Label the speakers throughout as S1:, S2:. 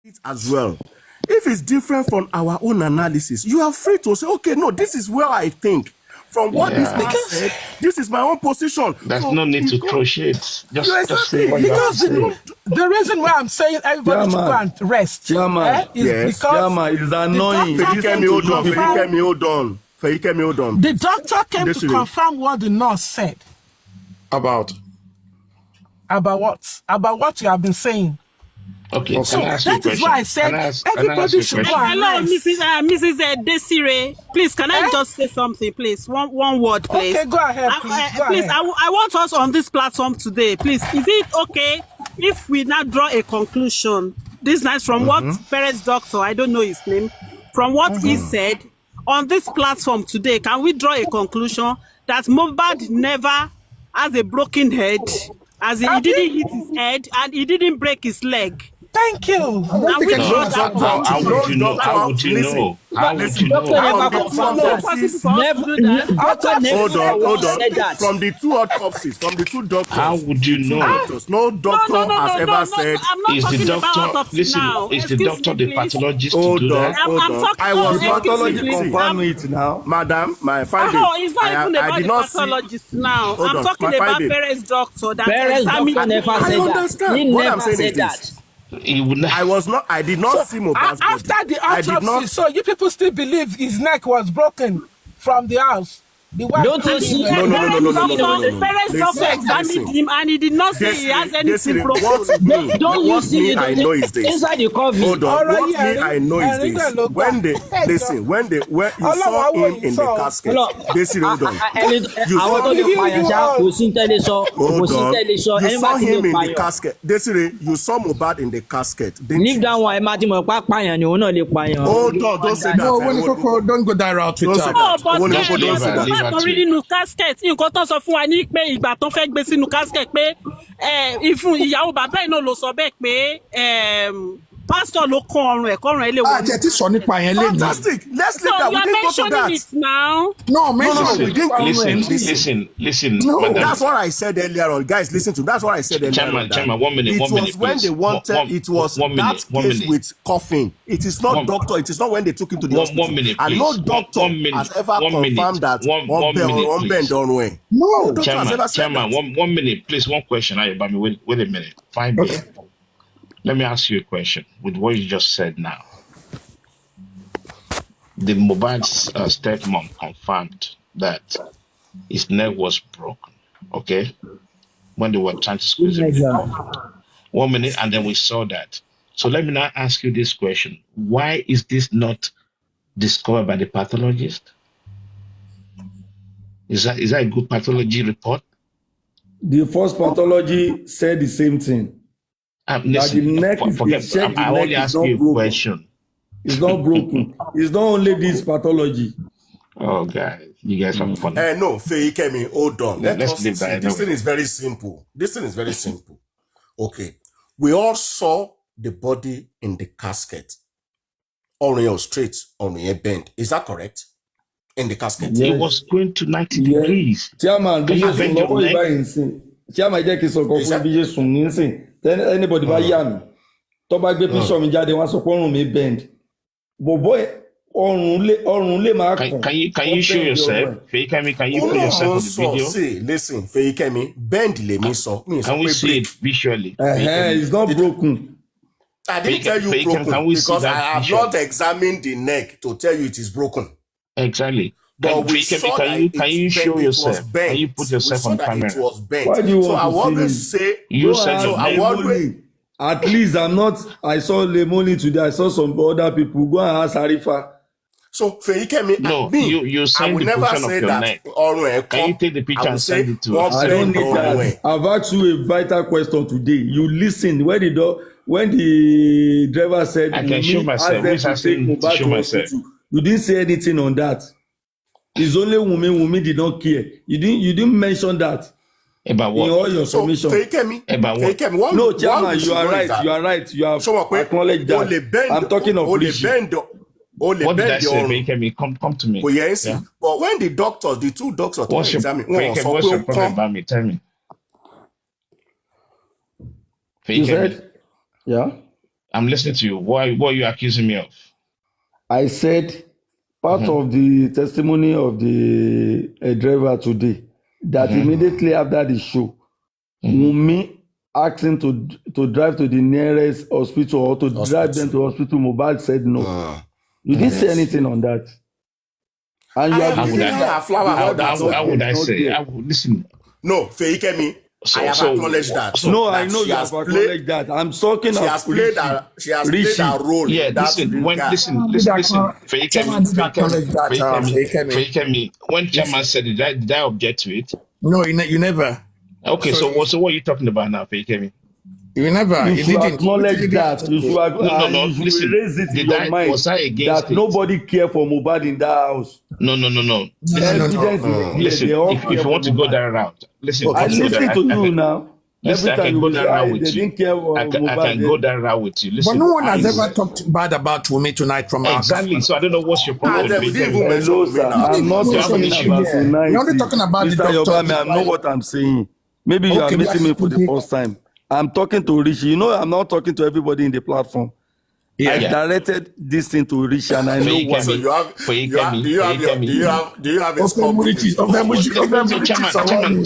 S1: it as well. If it's different from our own analysis, you are free to say, okay, no, this is where I think. From what this man said, this is my own position.
S2: There's no need to crochet it. Just say what you have to say.
S3: The reason why I'm saying everybody should go and rest is
S1: because
S3: it's annoying.
S1: Hold on.
S3: The doctor came to confirm what the nurse said.
S4: About
S3: what? About what you have been saying.
S2: Okay,
S3: so that is why I said everybody should go.
S5: Hello, Mrs. Desiree. Please, can I just say something, please? One word, please.
S3: Okay, go ahead, please.
S5: I want us on this platform today, please. Is it okay if we now draw a conclusion? This night from what Perez doctor, I don't know his name, from what he said on this platform today, can we draw a conclusion that mohbad never has a broken head, as he didn't hit his head and he didn't break his leg?
S3: Thank you.
S2: How would you know? How would you know?
S1: Hold on. From the two autopsies, from the two doctors.
S2: How would you know?
S1: No doctor has ever said.
S2: Is the doctor? Listen, is the doctor the pathologist to do that?
S1: I was pathologist. Confirm it now, madam. My finding.
S5: It's not even about the pathologist now. I'm talking about Perez doctor.
S6: Perez doctor never said that. He never said that.
S1: I did not see mohbad's body.
S3: After the autopsy, so you people still believe his neck was broken from the house?
S6: Don't you see?
S1: No.
S5: The parents doctor examined him and he did not say he has anything broken.
S6: Don't see?
S1: I know is this.
S6: Inside the coffee.
S1: Hold on. I know is this. When you saw him in the casket, they see. Hold on. You saw him in the casket. They see. You saw mohbad in the casket.
S6: Leave that one.
S1: Hold on. Don't say that.
S4: No, don't go that route.
S1: Don't say that.
S5: Not really no casket. Nǹkan tó sọ fún wa ní pé ìgbà tó fẹ́ gbé sínú casket pé ìfún ìyàwó bàbá iná ló sọ bẹ́ẹ̀ pé pastor ló kàn ọrùn ẹ̀ kọ́rùn ẹ̀ lè wọ́n.
S4: Àti ẹ̀ ti sọ nípa yẹn lẹ́nu.
S1: Fantastic. Let's leave that. We didn't go to that.
S5: It now.
S1: No, we didn't.
S2: Listen.
S1: No, that's what I said earlier on. Guys, listen to. That's what I said earlier on.
S2: Chairman, 1 minute.
S1: It was when they wanted. It was that case with coughing. It is not doctor. It is not when they took him to the hospital.
S2: 1 minute,
S1: and no doctor has ever confirmed that. One bend on way. No,
S2: Chairman, 1 minute, please. One question. Ayobami, wait a minute. Fine. Okay. Let me ask you a question with what you just said now. The mohbad's stepmom confirmed that his neck was broken, okay? When they were trying to squeeze him. 1 minute, and then we saw that. So let me now ask you this question. Why is this not discovered by the pathologist? Is that a good pathology report?
S7: The first pathology said the same thing.
S2: Listen, I only ask you a question.
S7: It's not broken. It's not only this pathology.
S2: Oh, guys, you guys have fun.
S1: No, Feyikemi, hold on.
S2: Let's leave that.
S1: This thing is very simple. Okay, we all saw the body in the casket. On your straight, on your bend. Is that correct? In the casket.
S2: Yes. It was going to 90 degrees.
S7: Chairman, anybody buy yam. Toba gbé picture mi jáde wọ́n sọ pé ọrùn mi bend. Bobo ọrùn lè máa kàn.
S2: Can you show yourself? Feyikemi, can you put yourself in the video?
S1: See, listen, Feyikemi, bend le mi sọ.
S2: Can we see it visually?
S7: It's not broken.
S1: I didn't tell you broken because I have not examined the neck to tell you it is broken.
S2: Exactly.
S1: But we saw that
S2: can you show yourself? Can you put yourself on camera?
S1: It was bent.
S7: Why do you
S1: so
S7: want
S1: I
S7: to
S1: always say
S2: you said so
S1: I always.
S7: At least I saw Lemoni today. I saw some other people. Go and ask Arifa.
S1: So Feyikemi,
S2: no, you send the position of your neck. Can you take the picture and send it to us?
S7: I don't need that. I've asked you a vital question today. You listen when the driver said
S2: I can show myself.
S7: You didn't say anything on that. It's only Wumi did not care. You didn't mention that.
S2: About what?
S7: In all your submission.
S2: About what?
S7: No, Chairman, you are right. You have acknowledged that. I'm talking of religion.
S2: What did I say? Feyikemi, come to me.
S1: Yeah? But when the two doctors
S2: what's your problem about me? Tell me.
S7: You said, yeah?
S2: I'm listening to you. What are you accusing me of?
S7: I said part of the testimony of the driver today that immediately after the show, Wunmi asked him to drive to the nearest hospital or to drive them to hospital. Mohbad said no. You didn't say anything on that. And you
S2: How would I say? Listen.
S1: No, Feikemi. I have acknowledged that.
S7: No, I know you have acknowledged that. I'm talking
S1: She has played a role.
S2: Yeah, listen. Feikemi. When Chairman said it, did I object to it?
S4: No, you never.
S2: Okay, so what are you talking about now, Feikemi?
S4: You never.
S7: You should acknowledge that. You should
S2: Listen,
S7: raise it in your mind that nobody cared for Mohbad in that house.
S2: No. Listen, if you want to go that route, listen.
S7: I listen to you now.
S2: Listen, I can go that route with you. I can go that route with you. Listen,
S4: but no one has ever talked bad about Wunmi tonight from our
S2: exactly. So I don't know what's your problem.
S7: Hello, sir. I'm not talking about tonight.
S4: You're only talking about
S7: Mr.
S4: the
S7: Ayobami, I know what I'm saying. Maybe you are meeting me for the first time. I'm talking to Rishi. You know, I'm not talking to everybody in the platform. I directed this thing to Rishi, and I know why.
S1: So do you have a score?
S2: Chairman,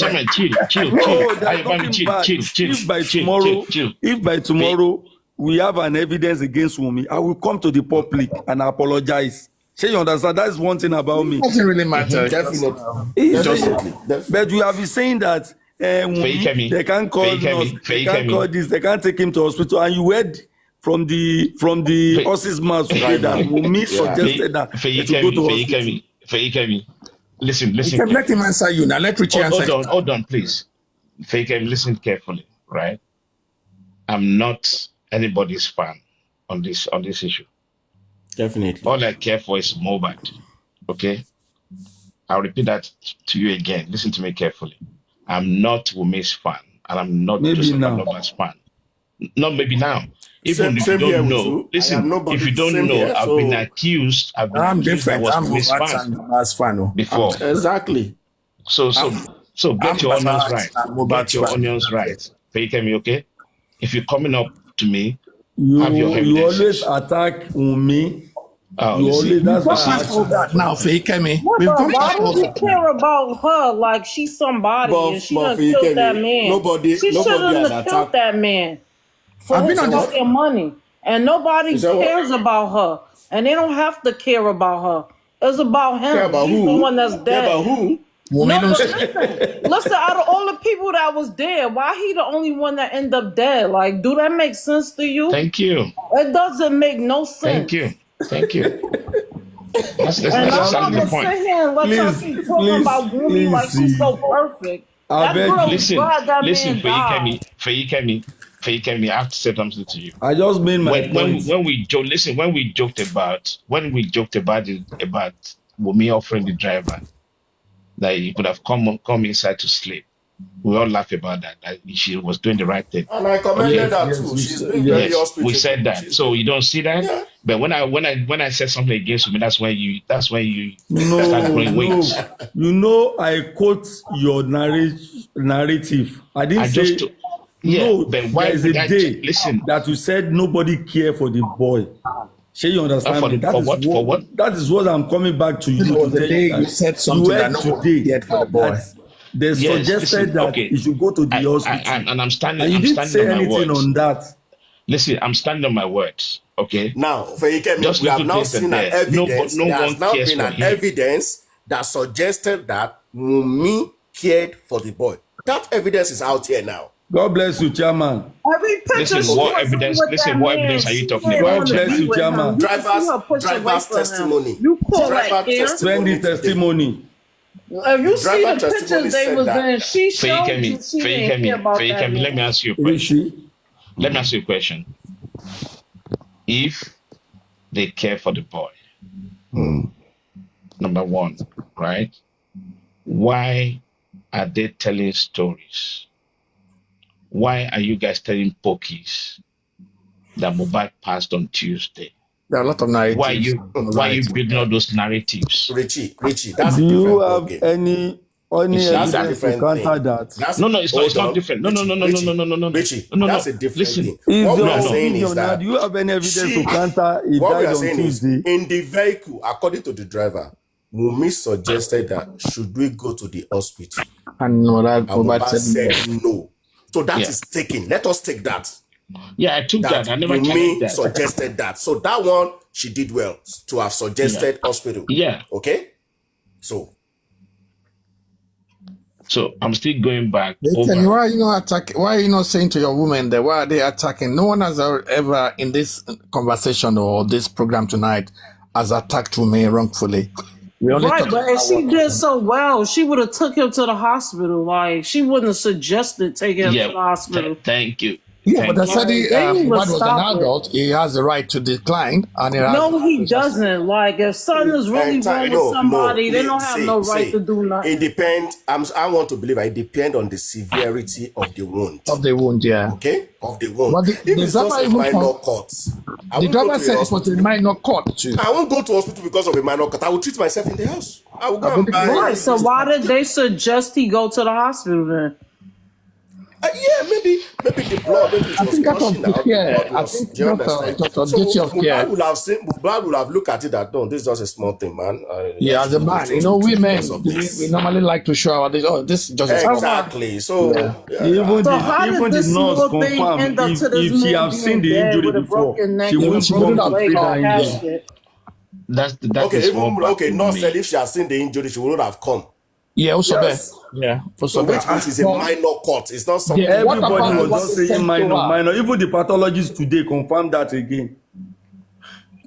S2: chill.
S7: If by tomorrow we have an evidence against Wunmi, I will come to the public and apologize. Say you understand? That's one thing about me.
S4: It doesn't really matter.
S1: Definitely.
S7: But you have been saying that Wunmi, they can't call us, they can't call this, they can't take him to hospital, and you heard from the horse's mouth today that Wunmi suggested that to go to hospital.
S2: Feikemi, listen.
S4: Let him answer you now. Let Richie answer.
S2: Hold on, please. Feikemi, listen carefully, right? I'm not anybody's fan on this issue.
S1: Definitely.
S2: All I care for is Mohbad. Okay? I'll repeat that to you again. Listen to me carefully. I'm not Wunmi's fan, and I'm not Joseph Aloba's fan. Not maybe now. Even if you don't know, listen. If you don't know, I've been accused.
S4: I'm different. I'm Mohbad's fan
S2: before.
S1: Exactly.
S2: So get your onions right. Get your onions right. Feikemi, okay? If you're coming up to me, have your evidence.
S7: You always attack Wunmi.
S4: That's that now, Feikemi.
S6: Why do you care about her like she's somebody and she done killed that man? She shouldn't have killed that man for his fucking money. And nobody cares about her. And they don't have to care about her. It's about him.
S1: Care about
S6: He's
S1: who?
S6: the one that's dead.
S1: Care about who?
S6: No, but listen, out of all the people that was dead, why he the only one that ended up dead? Like, do that make sense to you?
S2: Thank you.
S6: It doesn't make no sense.
S2: Thank you. That's
S6: and I'm not gonna sit here and let y'all keep talking about Wunmi like she's so perfect.
S2: Listen, Feikemi, I have to say something to you.
S7: I just made my point.
S2: When we joked about Wunmi offering the driver that he could have come inside to sleep. We all laugh about that. She was doing the right thing.
S1: And I commended that too. She's been very hospitable.
S2: We said that. So you don't see that? Yeah. But when I said something against me, that's when you start throwing wings.
S7: You know, I quote your narrative. I didn't say
S2: but why
S7: there's a day
S2: listen
S7: that you said nobody cared for the boy. Sure, you understand me?
S2: For what?
S7: That is what I'm coming back to you.
S4: To the day you said something that nobody cared for the boy.
S7: They suggested that you should go to the hospital.
S2: And I'm standing.
S7: And you didn't say anything on that.
S2: Listen, I'm standing on my words. Okay.
S1: Now, we have now seen an evidence. There has now been an evidence that suggested that Wunmi cared for the boy. That evidence is out here now.
S7: God bless you, Chairman.
S2: Listen, what evidence are you talking about?
S7: God bless you, Chairman.
S1: Driver's testimony.
S6: You call that
S7: Send the testimony.
S6: If you see the pictures they was in, she showed you she didn't care about that.
S2: Let me ask you a question. If they care for the boy, number one, right? Why are they telling stories? Why are you guys telling pokies that Mohbad passed on Tuesday?
S4: There are a lot of narratives.
S2: Why are you building all those narratives?
S1: Richie, that's
S7: do you have any Only
S1: That's a
S7: evidence to
S1: different
S7: counter
S1: thing.
S7: that.
S1: That's,
S2: No, it's
S1: hold
S2: not
S1: on.
S2: different. No.
S1: Richie,
S2: No.
S1: that's a different
S2: Listen.
S1: thing.
S7: Is
S1: What we
S7: your
S1: are saying
S7: opinion
S1: is
S7: now?
S1: that
S7: Do you have any evidence to counter he
S1: what we
S7: died
S1: are
S7: on
S1: saying
S7: Tuesday?
S1: is, in the vehicle, according to the driver, Wunmi suggested that should we go to the hospital?
S4: And
S1: Mohbad
S4: said
S1: said
S4: no.
S1: no. So that is taken. Let us take that.
S2: Yeah, I took that. I never challenged that.
S1: Suggested that. So that one, she did well to have suggested hospital.
S2: Yeah.
S1: Okay? So
S2: I'm still going back
S4: Why
S2: over.
S4: are you not attacking? Why are you not saying to your women that why are they attacking? No one has ever in this conversation or this program tonight has attacked me wrongfully. We only
S6: Right,
S4: talk
S6: but
S4: about
S6: she
S4: what-
S6: did so well. She would have took him to the hospital. Like, she wouldn't have suggested taking him to the hospital.
S2: Thank you.
S4: Yeah, but I said
S6: They didn't
S4: was an
S6: stop it.
S4: adult. He has the right to decline, and
S6: No, he doesn't. Like, if something is really wrong with somebody, they don't have no right to do nothing.
S1: It depends. I want to believe it depends on the severity of the wound.
S4: Of the wound, yeah.
S1: Okay? Of the wound.
S4: But
S1: If it's just a minor cut,
S4: The driver said it was a minor cut too.
S1: I won't go to hospital because of a minor cut. I will treat myself in the house. I will go and buy.
S6: Right, so why did they suggest he go to the hospital then?
S1: Yeah, maybe the blood. Maybe it
S4: I
S1: was
S4: think that was
S1: rushing out.
S4: care.
S1: Blood
S4: I
S1: loss.
S4: think
S1: Do you understand?
S4: that was duty of care.
S1: Mohbad would have looked at it that no, this is just a small thing, man.
S4: Yeah, as a man, you know, we men, we normally like to show our this. Oh, this is just
S1: exactly. So
S7: Even
S6: how
S7: the
S6: did this
S7: nurse
S6: little thing
S7: confirmed
S6: end up to this
S7: if she
S6: man
S7: have seen
S6: being
S7: the
S6: dead
S7: injury
S6: with a
S7: before,
S6: broken neck
S7: she
S6: and
S7: wouldn't
S6: a broken
S7: have
S6: leg
S7: treated
S6: on
S7: that injury.
S6: casket?
S2: That
S1: okay,
S2: is one
S1: okay. Nurse said if she has seen the injury, she would not have come.
S4: Yeah, also
S6: Yes.
S4: there. Yeah,
S1: So
S4: also
S1: which means it's a minor cut. It's not something.
S4: Yeah, what
S7: Everybody
S4: about
S7: was
S4: what
S7: just
S4: they
S7: saying
S4: said
S7: minor,
S4: to her?
S7: minor. Even the pathologist today confirmed that again.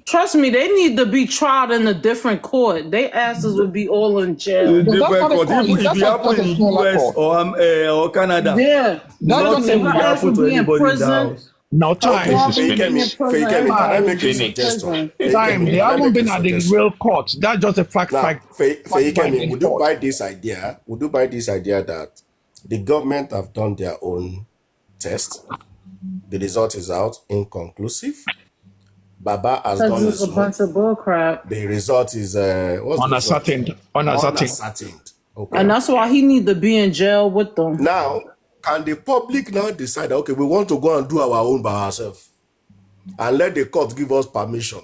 S6: Trust me, they need to be tried in a different court. They asses would be all in jail.
S7: Different
S4: not a
S7: court.
S4: court.
S7: If
S4: That's
S7: it
S4: not
S7: happen
S4: a
S7: in
S4: smaller
S7: US
S4: court.
S7: or Canada,
S6: Yeah,
S7: nothing will
S6: Her ass
S7: happen
S6: would
S7: to
S6: be in
S7: anybody in the
S6: prison.
S7: house.
S4: No time.
S2: This is
S6: Be in
S2: finished.
S6: prison,
S1: Can I
S6: everybody
S1: make a
S6: would be in
S1: suggestion?
S6: prison.
S4: Time. They haven't been at the real court. That's just a fact.
S1: Now, Feyikemi,
S4: finding
S1: would you
S4: fault.
S1: buy this idea? Would you buy this idea that the government have done their own test? The result is out, inconclusive. Baba has done
S6: Because it's
S1: his
S6: a
S1: own.
S6: bunch of bullcrap.
S1: The result is what's the result? Unascertained. Okay.
S6: And that's why he need to be in jail with them.
S1: Now, can the public now decide, okay, we want to go and do our own by ourselves and let the court give us permission?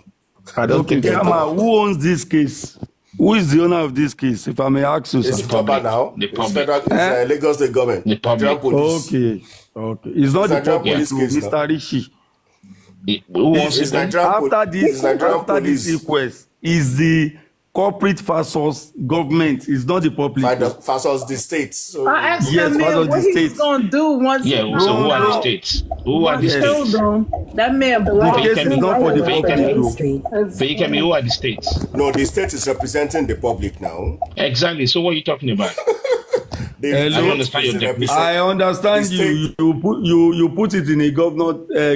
S4: I don't think
S7: Yama, who owns this case? Who is the owner of this case? If I may ask you,
S1: It's
S7: sir.
S1: proper now.
S2: The
S1: It's
S2: public.
S1: federal, it's Lagos State government.
S2: The public.
S1: Nigerian police.
S7: Okay. It's not the
S1: Nigerian
S7: public,
S1: police case now.
S7: Mr. Rishi.
S2: Who wants
S1: It's
S2: it then?
S1: Nigerian
S7: After this
S1: police.
S7: inquest, is the corporate versus government. It's not the public.
S1: Versus the states. So,
S6: I asked
S7: Yes,
S6: that
S7: part
S6: man
S7: of
S6: what
S7: the
S6: he was
S7: states.
S6: going to do once
S2: Yeah, so who are the states? Who are the
S6: killed
S2: states?
S6: him. That man
S7: The
S6: blocked
S7: case is not for the public.
S2: Feyikemi, who are the states?
S1: no, the state is representing the public now.
S2: Exactly. So what are you talking about?
S1: The
S2: I don't
S1: state
S2: understand your
S1: is
S2: definition.
S7: I understand
S1: The
S7: you put it in a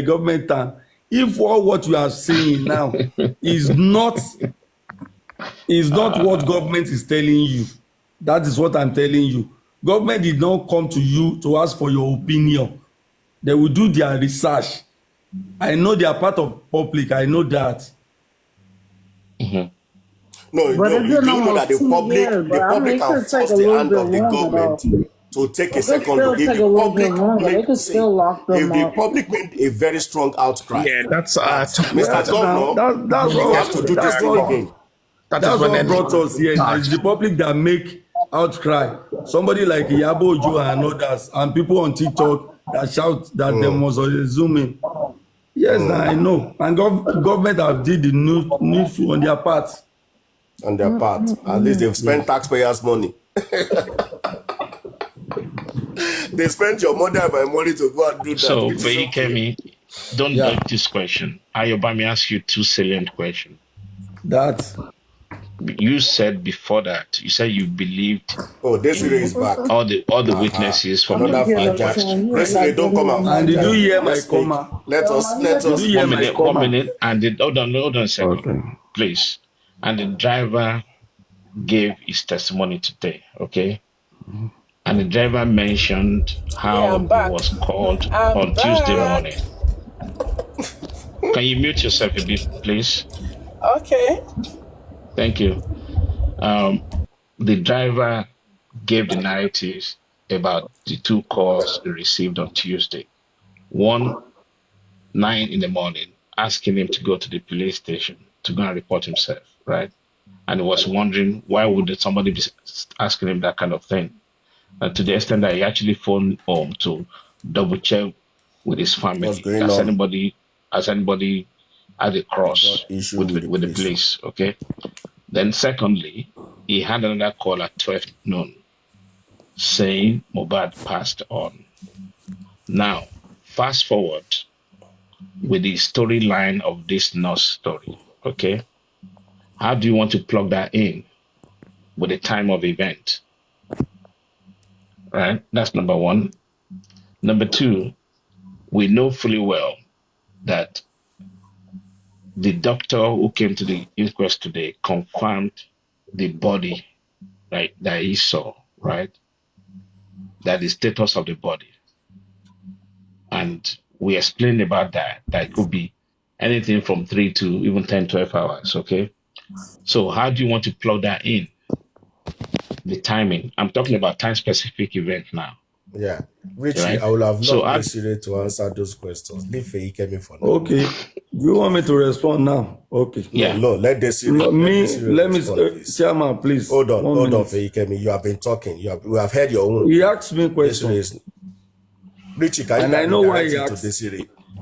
S7: government term. If all what you are saying now is not what government is telling you, that is what I'm telling you. Government did not come to you to ask for your opinion. They will do their research. I know they are part of public. I know that.
S1: No,
S6: But it's
S1: you
S6: been
S1: do know that the
S6: almost 2
S1: public,
S6: years, but I mean, it
S1: can
S6: could take
S1: force
S6: a
S1: the
S6: little
S1: hand
S6: bit
S1: of the
S6: longer,
S1: government to take a
S6: It
S1: second
S6: could
S1: look.
S6: still
S1: If
S6: take a
S1: the
S6: little bit
S1: public
S6: longer. They
S1: make,
S6: could still lock them
S1: if the
S6: up.
S1: public made a very strong outcry,
S4: Yeah, that's
S1: Mr. Governor,
S7: That's
S1: we
S7: what
S1: have to do this thing again.
S7: That's what brought us here. It's the public that make outcry. Somebody like Iyabo Ojo and others, and people on TikTok that shout that they must zoom in. Yes, I know. And government have did the needful on their part.
S1: On their part, at least they've spent taxpayers' money. They spent your money and my money to go and do that.
S2: So
S1: which is okay.
S2: Feyikemi, don't dodge this question. Ayobami asked you 2 salient questions.
S7: That
S2: You said before that, you said you believed
S1: Oh, Desiree is back.
S2: all the witnesses from
S1: Another
S2: the
S1: fact. Desiree, don't come out.
S7: and did you hear my
S1: Let's
S7: comma?
S1: Let us.
S7: Did you hear my
S2: one
S7: comma?
S2: minute, and hold on a second,
S7: Okay.
S2: please. And the driver gave his testimony today, okay? And the driver mentioned how
S3: I'm
S2: he
S3: back.
S2: was called
S3: I'm
S2: on Tuesday
S3: back.
S2: morning. Can you mute yourself a bit, please?
S3: Okay.
S2: Thank you. The driver gave the narratives about the 2 calls he received on Tuesday. One, 9 in the morning, asking him to go to the police station to go and report himself, right? And he was wondering why would somebody be asking him that kind of thing? And to the extent that he actually phoned home to double check with his family. Has anybody had a cross with the police? Okay. Then secondly, he had another call at 12 noon saying mohbad passed on. Now, fast forward with the storyline of this nurse story, okay? How do you want to plug that in with the time of event? Right? That's number one. Number two, we know fully well that the doctor who came to the inquest today confirmed the body, right, that he saw, right? That the status of the body. And we explained about that it could be anything from 3 to even 10, 12 hours, okay? So how do you want to plug that in? The timing. I'm talking about time-specific event now.
S1: Yeah. Richie, right? I would have loved necessary to answer those questions. Leave Faye came in for now.
S7: Okay. You want me to respond now? Okay.
S1: Yeah. No, let Desiree.
S7: Let me, Chairman, please.
S1: Hold on, Faye came in. You have been talking. We have heard your own.
S7: He asked me questions.
S1: Richie, can
S7: and
S1: you
S7: I know why he asked.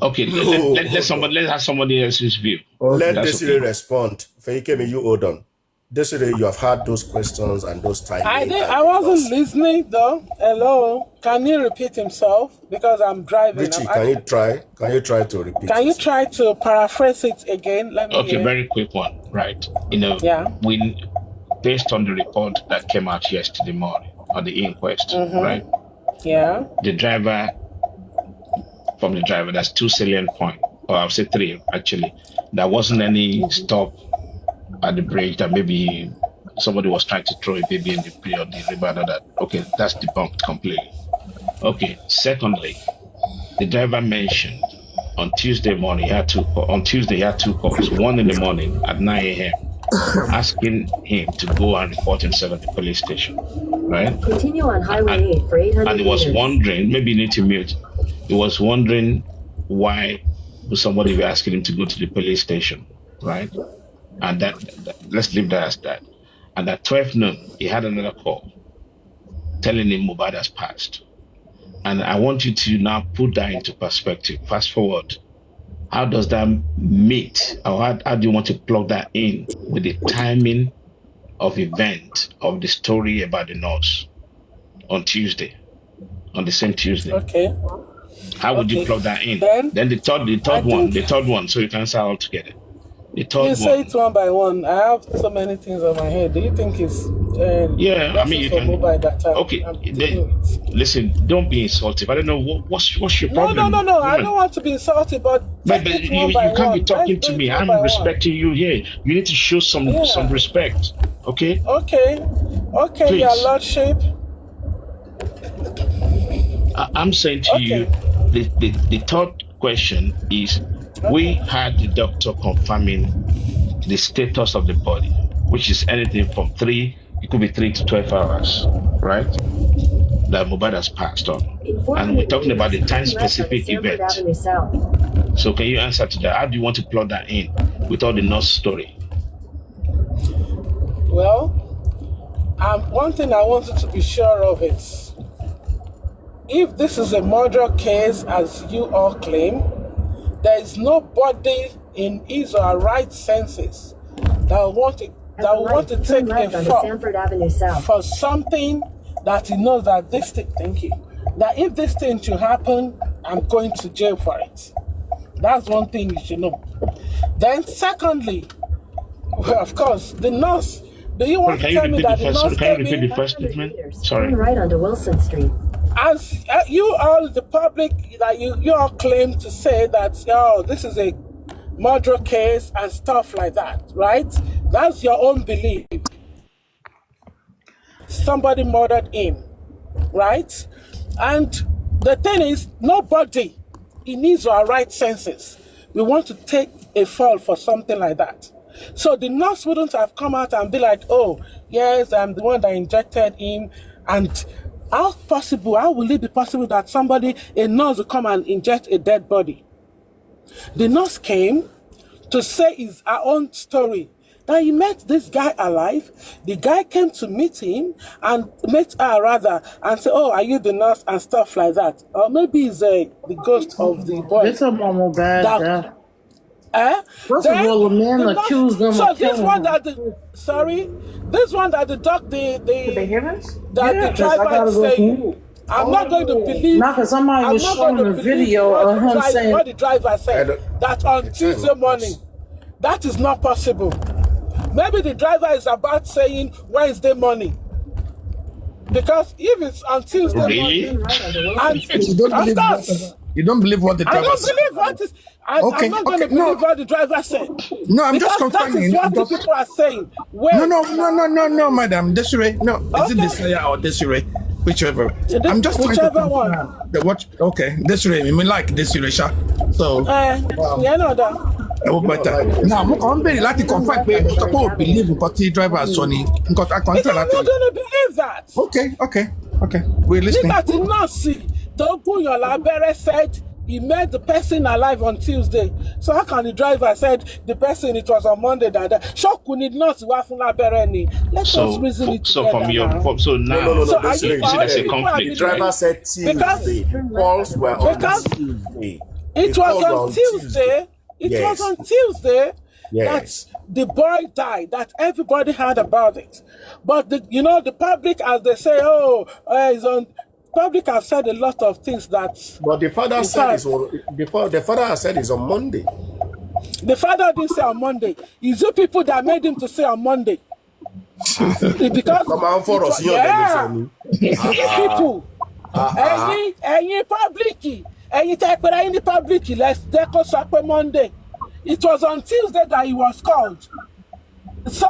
S2: Okay, let's have somebody else's view.
S1: Okay. Let Desiree respond. Faye came in, you hold on. Desiree, you have had those questions and those timings.
S3: I wasn't listening though. Hello, can you repeat himself? Because I'm driving.
S1: Richie, can you try to repeat?
S3: Can you try to paraphrase it again? Let me hear.
S2: Very quick one, right? We based on the report that came out yesterday morning on the inquest, right?
S3: Yeah.
S2: From the driver, that's 2 salient points, or I'll say 3 actually. There wasn't any stop at the bridge that maybe somebody was trying to throw a baby in the river and all that. Okay, that's debunked completely. Okay, secondly, the driver mentioned on Tuesday morning, he had 2 calls, one in the morning at 9 a.m. asking him to go and report himself at the police station, right?
S8: Continue on Highway 8 for 800
S2: And he was wondering, maybe you need to mute, he was wondering why would somebody be asking him to go to the police station, right? And that let's leave that as that. And at 12 noon, he had another call telling him mohbad has passed. And I want you to now put that into perspective. Fast forward. How does that meet? Or how do you want to plug that in with the timing of event of the story about the nurse on Tuesday, on the same Tuesday?
S3: Okay.
S2: How would you plug that in? Then the third one, so you can answer all together.
S3: You say it one by one. I have so many things on my head. Do you think it's
S2: I mean you can
S3: by that time?
S2: Okay, listen, don't be insultive. I don't know what's your problem.
S3: No. I don't want to be insultive, but
S2: you can't be talking to me. I'm respecting you here. You need to show some respect. Okay?
S3: Okay,
S2: Please.
S3: Your lordship.
S2: I'm saying to you, the third question is, we had the doctor confirming the status of the body, which is anything from 3 to 12 hours, right? That mohbad has passed on. And we're talking about the time-specific event. So can you answer to that? How do you want to plug that in with all the nurse story?
S3: Well, one thing I wanted to be sure of is, if this is a murder case, as you all claim, there is nobody in his or her right senses that will want to take a fall for something that he knows that this thing, that if this thing should happen, I'm going to jail for it. That's one thing you should know. Then secondly, well, of course, the nurse, do you want to tell me that the nurse
S2: can you repeat the first statement? Sorry.
S8: Right onto Wilson Street.
S3: As you all, the public, that you all claim to say that, this is a murder case and stuff like that, right? That's your own belief. Somebody murdered him, right? And the thing is, nobody in his or her right senses will want to take a fall for something like that. So the nurse wouldn't have come out and be like, oh, yes, I'm the one that injected him, And how will it be possible that a nurse will come and inject a dead body? The nurse came to say her own story, that he met this guy alive. The guy came to meet him and met her rather and said, "Oh, are you the nurse?" and stuff like that. Or maybe it's the ghost of the boy.
S6: It's a normal bad. First
S3: Then
S6: of all, a man accused them
S3: so
S6: of
S3: this
S6: killing
S3: one
S6: him.
S3: that this one that the driver is
S6: go
S3: saying, I'm not going to believe.
S6: Not because somebody was showing a video of him saying
S3: what the driver said, that on Tuesday morning. That is not possible. Maybe the driver is about saying Wednesday morning. Because if it's on Tuesday morning, and
S4: you don't believe what the driver said?
S3: I don't believe what is. I'm not going to believe what the driver said.
S4: No, I'm just confirming.
S3: That is what the people are saying.
S4: No, madam. Desiree. No, is it Desiree or Desiree? Whichever. I'm just trying to confirm the what. Okay, Desiree. I mean, like Desiree, sha. So.
S3: Yeah, no, that.
S4: Now, I'm very like to confirm. I believe what the driver sọ ni. Because I can't tell.
S3: I'm not going to believe that.
S4: Okay. We're listening.
S3: Nígbà tí nọ́ọ̀sì tó gúnyàn lábẹ́rẹ́ said he met the person alive on Tuesday. So how can the driver said the person it was on Monday that ṣọ́ọ̀kù ni nọ́ọ̀sì wá fún lábẹ́rẹ́ ni? Let us reason it together.
S2: So from your now,
S1: so
S2: there's a conflict.
S1: The driver said Tuesday. Calls were on Tuesday.
S3: It was on Tuesday. It was on Tuesday that the boy died, that everybody heard about it. But the public, as they say, it's on. Public have said a lot of things that.
S1: But the father said the father has said it's on Monday.
S3: The father didn't say on Monday. It's you people that made him to say on Monday. Because
S1: come on for us,
S3: people, any public. And you take any public, let's deco Sakwe Monday. It was on Tuesday that he was called. So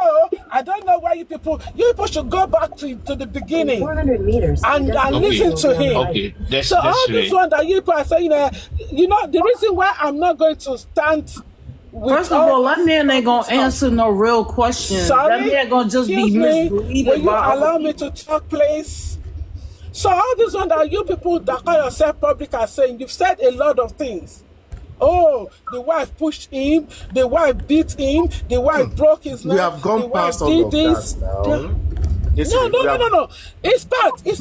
S3: I don't know why you people should go back to the beginning
S8: 400 meters
S3: and listen to him.
S2: Okay,
S3: so all this one that you people are saying, the reason why I'm not going to stand.
S6: First of all, that man ain't gonna answer no real questions.
S3: Sorry?
S6: That man gonna just be misleading.
S3: Will you allow me to talk, please? So all this one that you people that call yourself public are saying, you've said a lot of things. Oh, the wife pushed him, the wife beat him, the wife broke his neck.
S1: We have gone past all of that now.
S3: No. It's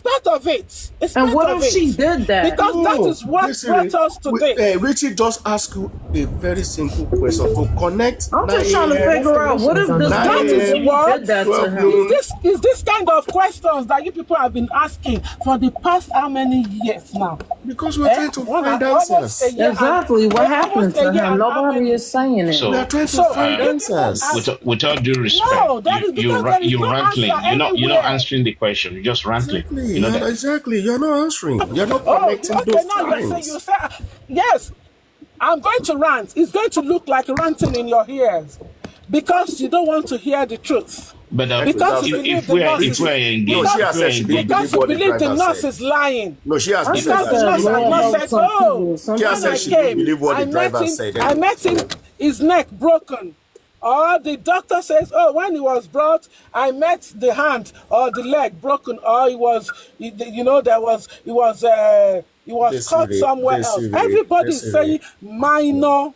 S3: part of it.
S6: And what if she did that?
S3: Because that is what brought us today.
S1: Richie just asked you a very simple question to connect.
S6: I'm just trying to figure out what if this
S3: that is what
S6: did that to him.
S3: Is this kind of questions that you people have been asking for the past how many years now?
S1: Because we're trying to find answers.
S6: Exactly. What happened to him? Nobody is saying it.
S2: So,
S1: we are trying to find answers.
S2: With all due respect, you're rantling. You're not answering the question. You're just rantling.
S1: Exactly.
S2: You know that?
S1: Exactly. You're not answering. You're not connecting those lines.
S3: You say, yes, I'm going to rant. It's going to look like ranting in your ears because you don't want to hear the truth.
S2: But
S3: because
S2: if we're engaged,
S1: she has said she didn't
S3: because you believe the nurse is lying.
S1: No, she has
S3: because the nurse has not said,
S1: she has said she didn't believe what the driver said.
S3: I met him, his neck broken. Or the doctor says, when he was brought, I met the hand or the leg broken, or he was cut somewhere else. Everybody is saying minor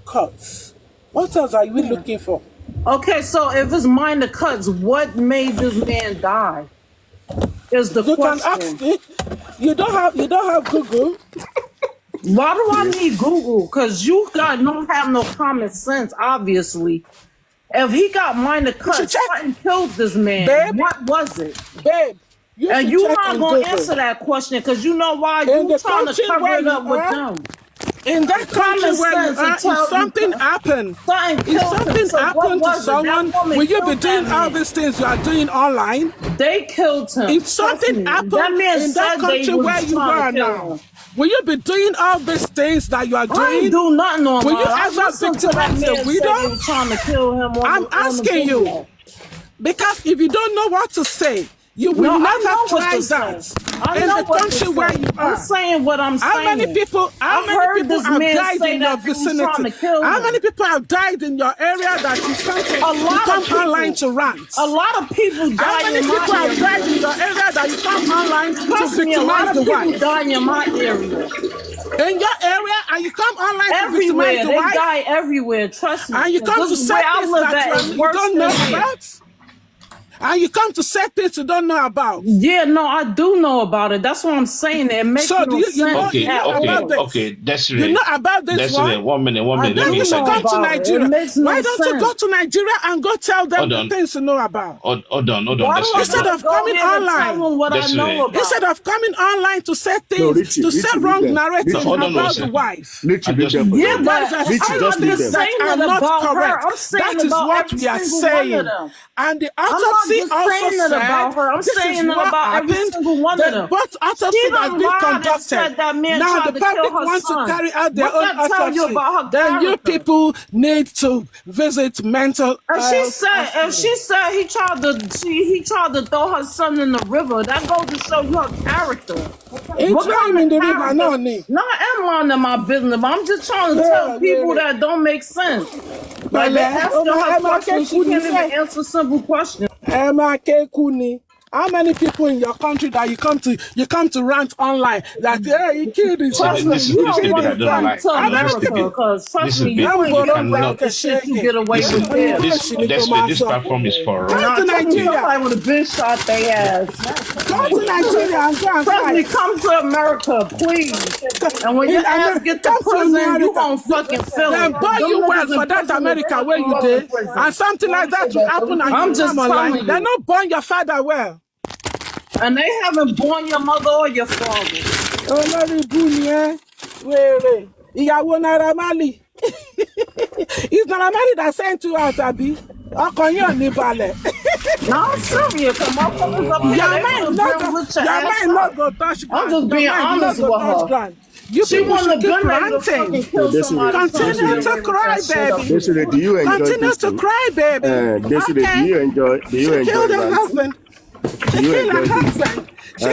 S3: cuts. What else are we looking for?
S6: Okay, so if it's minor cuts, what made this man die? Is the question.
S3: You can ask me. You don't have Google.
S6: Why do I need Google? Because you don't have no common sense, obviously. If he got minor cuts, what killed this man?
S3: Babe,
S6: what was it?
S3: Babe,
S6: you're not going to answer that question because you know why? You're trying to cover it up with them.
S3: In that country where you are, if something happened to someone, will you be doing all these things you are doing online?
S6: They killed him.
S3: If something happened in that country where you are now, will you be doing all these things that you are doing?
S6: I ain't do nothing on
S3: Will you ever victimize the widow?
S6: Trying to kill him
S3: I'm asking you. Because if you don't know what to say, You will never try that in the country where you are.
S6: I'm saying what I'm saying.
S3: How many people have died in your vicinity? How many people have died in your area that you come online to rant?
S6: A lot of people die in my area.
S3: How many people have died in your area that you come online to victimize the wife?
S6: A lot of people die in my area.
S3: In your area, and you come online
S6: everywhere.
S3: To victimize the wife?
S6: They die everywhere, trust me.
S3: And you come to say things that you don't know about? And you come to say things you don't know about.
S6: Yeah, no, I do know about it. That's what I'm saying. It makes no sense.
S2: Okay. Desiree.
S3: You know about this
S2: Desiree, one minute. Let me
S3: say come to Nigeria. Why don't you go to Nigeria and go tell them the things you know about?
S2: Hold on.
S3: Instead of coming online, instead of coming online to say things, to say wrong narrative about the wife.
S6: Yeah, but I'm not saying
S3: that
S6: about
S3: correct.
S6: Her. I'm saying
S3: that is what we are saying. And the autopsy also said
S6: about her. I'm saying about every single one of them.
S3: But autopsy has been conducted. Now the public wants to carry out their own autopsy. Then you people need to visit mental.
S6: If she said he tried to throw her son in the river, that goes to show you her character.
S3: What kind in the river? No,
S6: I am minding my business, but I'm just trying to tell people that don't make sense. Like they asking her questions, she can't even answer simple questions.
S3: How many people in your country that you come to rant online that he killed his husband?
S6: You don't want to come to America because trust me, you ain't gonna rant the shit you get away with there.
S2: This platform is for
S3: come to Nigeria.
S6: Somebody would have been shot their ass.
S3: Come to Nigeria and go and
S6: trust me, come to America, please. And when your ass get to prison, you gon' fucking feel it.
S3: Then buy you well for that America where you did, and something like that will happen and you come online. They not born your father well.
S6: And they haven't born your mother or your father.
S3: Ìyàwó Naira Marley. It's Naira Marley that sent you out, Abi. Ọkàn yóò ní balẹ̀.
S6: No, I'm serious. Your mind
S3: not go touch ground.
S6: I'm just being honest with her.
S3: She want to be ranting. Continue to cry, baby. Continue to cry, baby.
S1: Do you enjoy
S3: her husband. She killed her husband.
S1: Do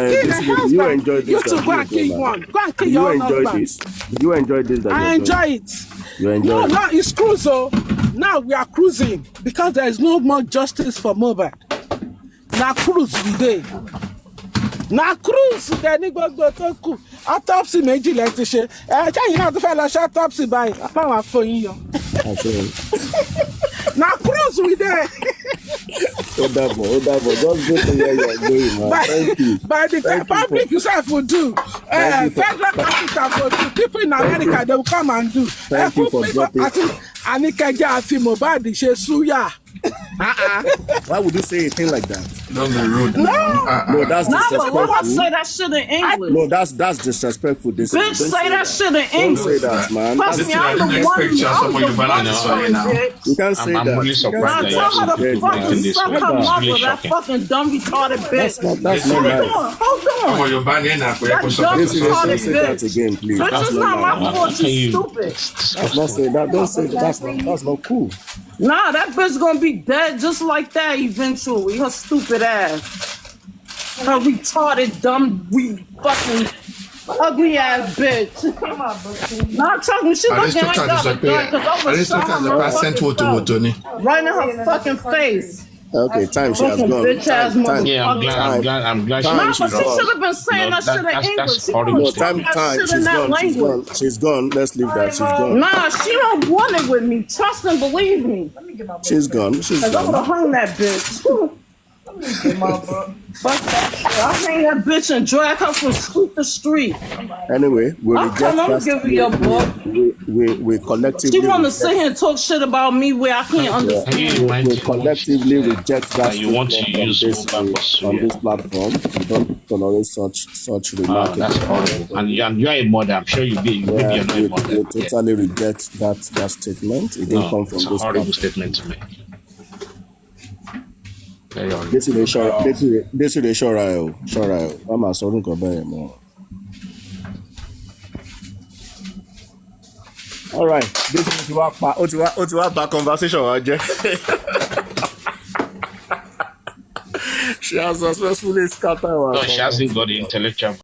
S1: you enjoy this?
S3: You two go and kill one. Go and kill your husband.
S1: Do you enjoy this?
S3: I enjoy it.
S1: You enjoy it?
S3: No, it's cruise. Now we are cruising because there is no more justice for mohbad. Now cruise we dey. Now cruise the go to cool. Autopsy méjì lẹ ti ṣe. Ṣé náà tó fẹ́ lọ ṣe autopsy báyìí? Àpáwọn afọyín yọ. Now cruise we dey.
S1: Hold up, just go to where you are going, man. Thank you.
S3: By the public yourself will do. Federal capital will do. People in America, they will come and do.
S1: Thank you for dropping.
S3: Anikeja àti mohbad ṣe súyà.
S1: Why would you say a thing like that?
S4: Don't be rude.
S1: No, that's disrespectful.
S6: But why say that shit in English?
S1: No, that's disrespectful.
S6: Bitch, say that shit in English.
S1: Don't say that, man.
S6: Trust me, I'm the one.
S1: You can't say that.
S2: I'm really surprised that
S6: tell her to fucking suck her mother, that fucking dumb retarded bitch.
S1: That's not nice.
S6: Hold on. That dumb retarded
S1: say that
S6: bitch.
S1: again, please.
S6: Bitch, it's not my fault, you stupid.
S1: Let's not say that. Don't say that. That's not cool.
S6: Nah, that bitch gonna be dead just like that eventually. Her stupid ass. Her retarded, dumb, fucking ugly ass bitch. Not talking shit like that. Right in her fucking face.
S1: Okay, time she has gone.
S6: Bitch ass motherfucker.
S2: I'm glad.
S6: Nah, but she should have been saying that shit in English.
S1: No, time. She's gone. Let's leave that. She's gone.
S6: Nah, she don't want it with me. Trust and believe me.
S1: She's gone.
S6: I would have hung that bitch. Fuck that shit. I hang that bitch and drag her from street to street.
S1: Anyway, we reject
S6: that. Give you your book.
S1: We collectively.
S6: She want to sit here and talk shit about me where I can't understand.
S1: We collectively reject that.
S2: You want to use
S1: on this platform. We don't tolerate such remarks.
S2: That's horrible. And you're a mother. I'm sure you be a mother.
S1: We totally reject that statement. It didn't come from this platform.
S2: It's a horrible statement to make.
S1: This is the short. I'm a sorry to bear more. All right, this is what conversation. She has successfully scattered our
S2: No, she hasn't got the intellectual